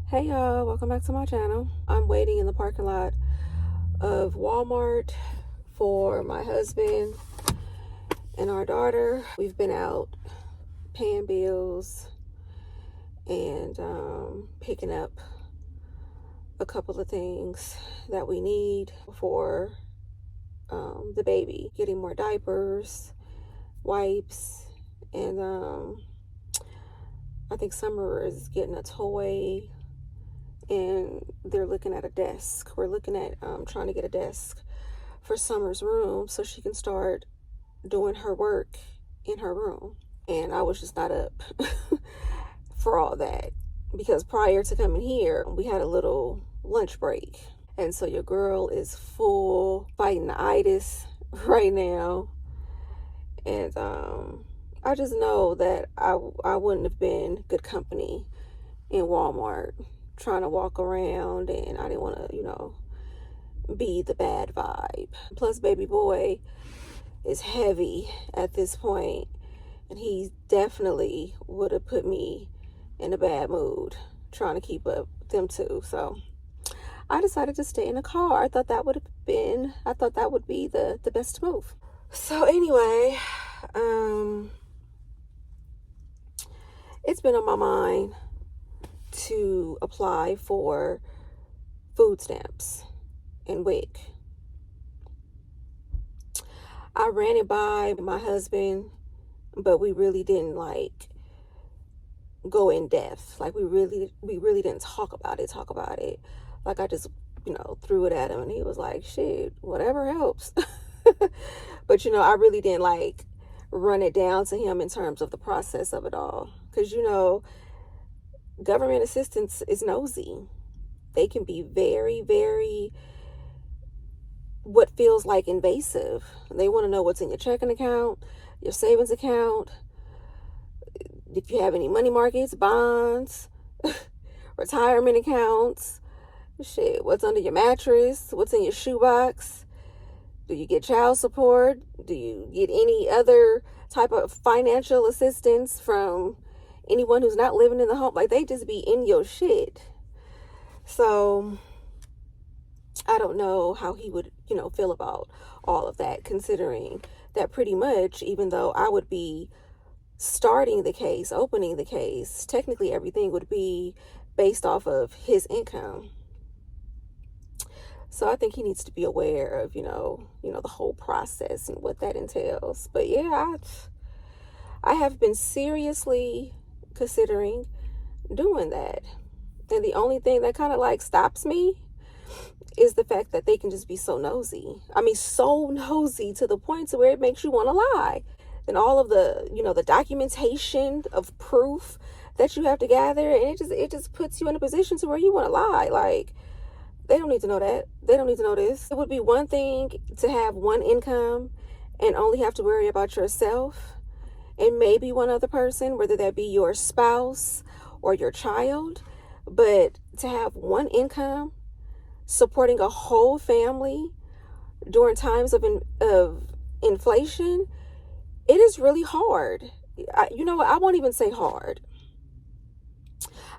Hey y'all, welcome back to my channel. I'm waiting in the parking lot of Walmart for my husband and our daughter. We've been out paying bills and picking up a couple of things that we need for the baby, getting more diapers, wipes, and I think Summer is getting a toy and they're looking at a desk. We're looking at trying to get a desk for Summer's room so she can start doing her work in her room. And I was just not up for all that because prior to coming here, we had a little lunch break. And so your girl is full fighting the itis right now. And I just know that I wouldn't have been good company in Walmart trying to walk around, and I didn't want to, be the bad vibe. Plus, baby boy is heavy at this point, and he definitely would have put me in a bad mood trying to keep up with them two. So I decided to stay in the car. I thought that would be the best move. So anyway, it's been on my mind to apply for food stamps and WIC. I ran it by my husband, but we really didn't go in depth. Like we really didn't talk about it. Like I just, threw it at him and he was like, shit, whatever helps. But I really didn't run it down to him in terms of the process of it all. Because government assistance is nosy. They can be very, very, what feels like invasive. They want to know what's in your checking account, your savings account, if you have any money markets, bonds, retirement accounts, shit, what's under your mattress, what's in your shoebox. Do you get child support? Do you get any other type of financial assistance from anyone who's not living in the home? Like, they just be in your shit. So I don't know how he would, feel about all of that, considering that pretty much, even though I would be starting the case, opening the case, technically everything would be based off of his income. So I think he needs to be aware of, the whole process and what that entails. But yeah, I have been seriously considering doing that. And the only thing that kind of stops me is the fact that they can just be so nosy. I mean, so nosy to the point to where it makes you want to lie. And all of the, the documentation of proof that you have to gather, and it just puts you in a position to where you want to lie. Like, they don't need to know that. They don't need to know this. It would be one thing to have one income and only have to worry about yourself and maybe one other person, whether that be your spouse or your child. But to have one income supporting a whole family during times of inflation, it is really hard. I won't even say hard.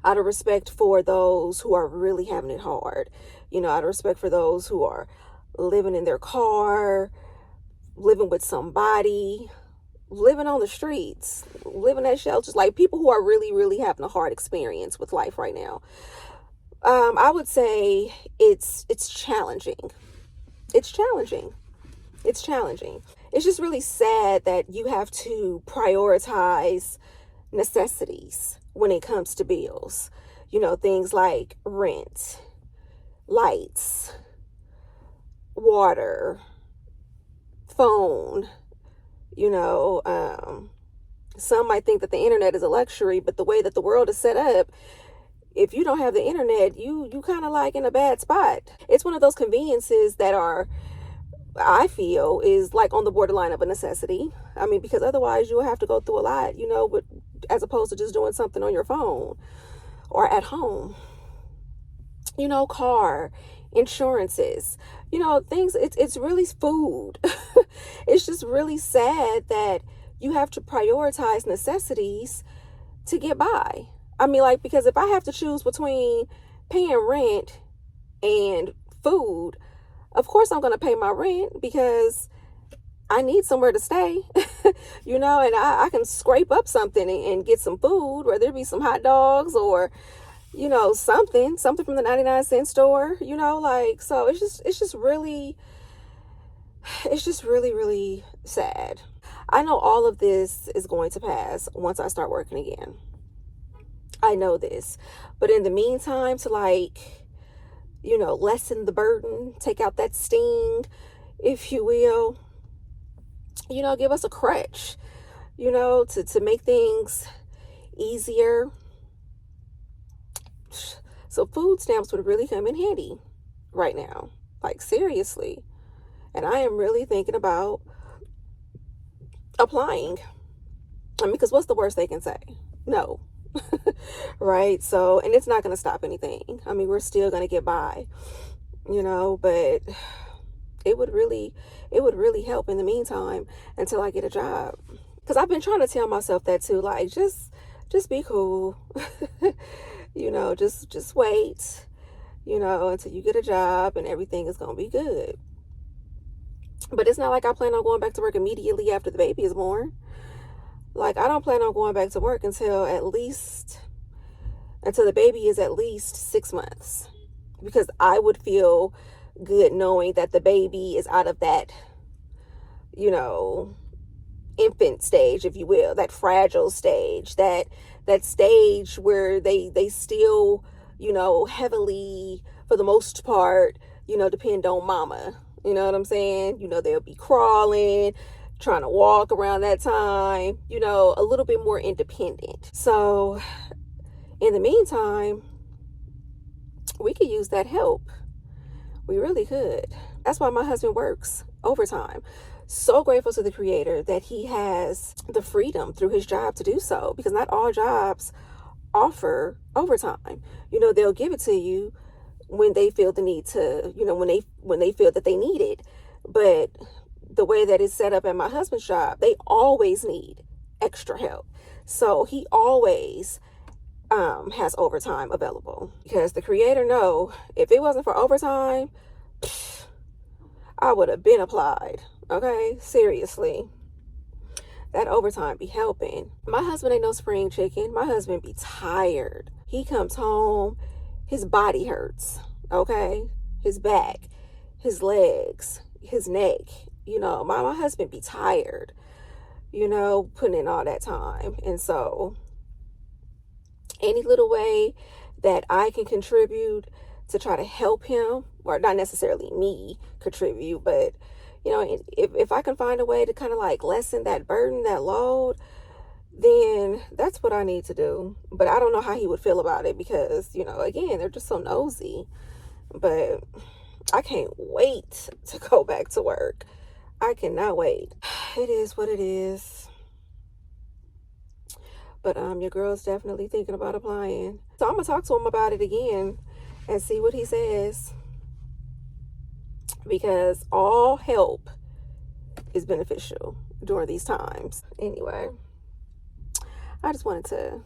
Out of respect for those who are really having it hard, out of respect for those who are living in their car, living with somebody, living on the streets, living at shelters, like people who are really, really having a hard experience with life right now. I would say it's challenging. It's challenging. It's challenging. It's just really sad that you have to prioritize necessities when it comes to bills. Things like rent, lights, water, phone. Some might think that the internet is a luxury, but the way that the world is set up, if you don't have the internet, you kind of in a bad spot. It's one of those conveniences that I feel is on the borderline of a necessity. I mean, because otherwise you'll have to go through a lot, as opposed to just doing something on your phone or at home. Car, insurances, things, it's really food. It's just really sad that you have to prioritize necessities to get by. I mean, like, because if I have to choose between paying rent and food, of course I'm going to pay my rent because I need somewhere to stay, you know, and I can scrape up something and get some food, whether it be some hot dogs or, you know, something from the 99-cent store, you know, like, so it's just really, really sad. I know all of this is going to pass once I start working again. I know this. But in the meantime, to, like, you know, lessen the burden, take out that sting, if you will, you know, give us a crutch, you know, to make things easier. So food stamps would really come in handy right now. Like, seriously. And I am really thinking about applying. I mean, because what's the worst they can say? No. Right? So, and it's not going to stop anything. I mean, we're still going to get by, you know, but it would really help in the meantime until I get a job. Because I've been trying to tell myself that too, like, just be cool. You know, just wait, you know, until you get a job and everything is going to be good. But it's not like I plan on going back to work immediately after the baby is born. Like, I don't plan on going back to work until the baby is at least 6 months. Because I would feel good knowing that the baby is out of that, you know, infant stage, if you will, that fragile stage, that stage where they still, you know, heavily, for the most part, you know, depend on mama. You know what I'm saying? You know, they'll be crawling, trying to walk around that time, you know, a little bit more independent. So in the meantime, we could use that help. We really could. That's why my husband works overtime. So grateful to the Creator that he has the freedom through his job to do so, because not all jobs offer overtime. You know, they'll give it to you when they feel the need to, you know, when they feel that they need it. But the way that it's set up at my husband's job, they always need extra help. So he always has overtime available, because the Creator know if it wasn't for overtime, I would have been applied. Okay, seriously, that overtime be helping. My husband ain't no spring chicken. My husband be tired. He comes home, his body hurts. Okay, his back, his legs, his neck. You know, my husband be tired, you know, putting in all that time. And so any little way that I can contribute to try to help him, or not necessarily me contribute, but, you know, if I can find a way to kind of like lessen that burden, that load, then that's what I need to do. But I don't know how he would feel about it, because, you know, again, they're just so nosy. But I can't wait to go back to work. I cannot wait. It is what it is. But your girl's definitely thinking about applying. So I'm going to talk to him about it again and see what he says. Because all help is beneficial during these times. Anyway, I just wanted to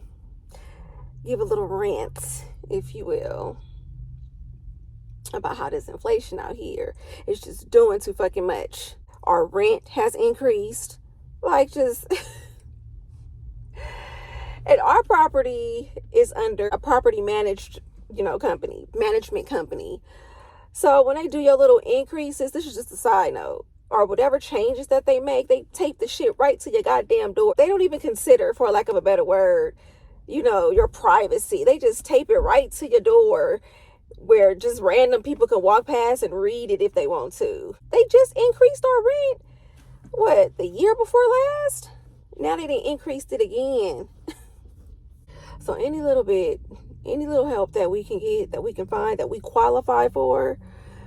give a little rant, if you will, about how this inflation out here is just doing too fucking much. Our rent has increased. Like, just... And our property is under a property management company. So when they do your little increases, this is just a side note, or whatever changes that they make, they tape the shit right to your goddamn door. They don't even consider, for lack of a better word, you know, your privacy. They just tape it right to your door, where just random people can walk past and read it if they want to. They just increased our rent, what, the year before last? Now they done increased it again. So any little help that we can get, that we can find, that we qualify for,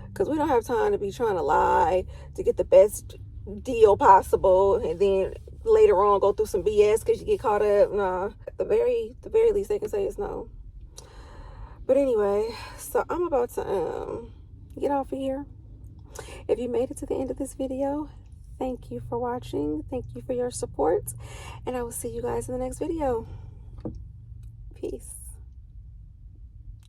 because we don't have time to be trying to lie to get the best deal possible, and then later on go through some BS because you get caught up. Nah, the very least they can say is no. But anyway, so I'm about to get off of here. If you made it to the end of this video, thank you for watching. Thank you for your support, and I will see you guys in the next video. Peace.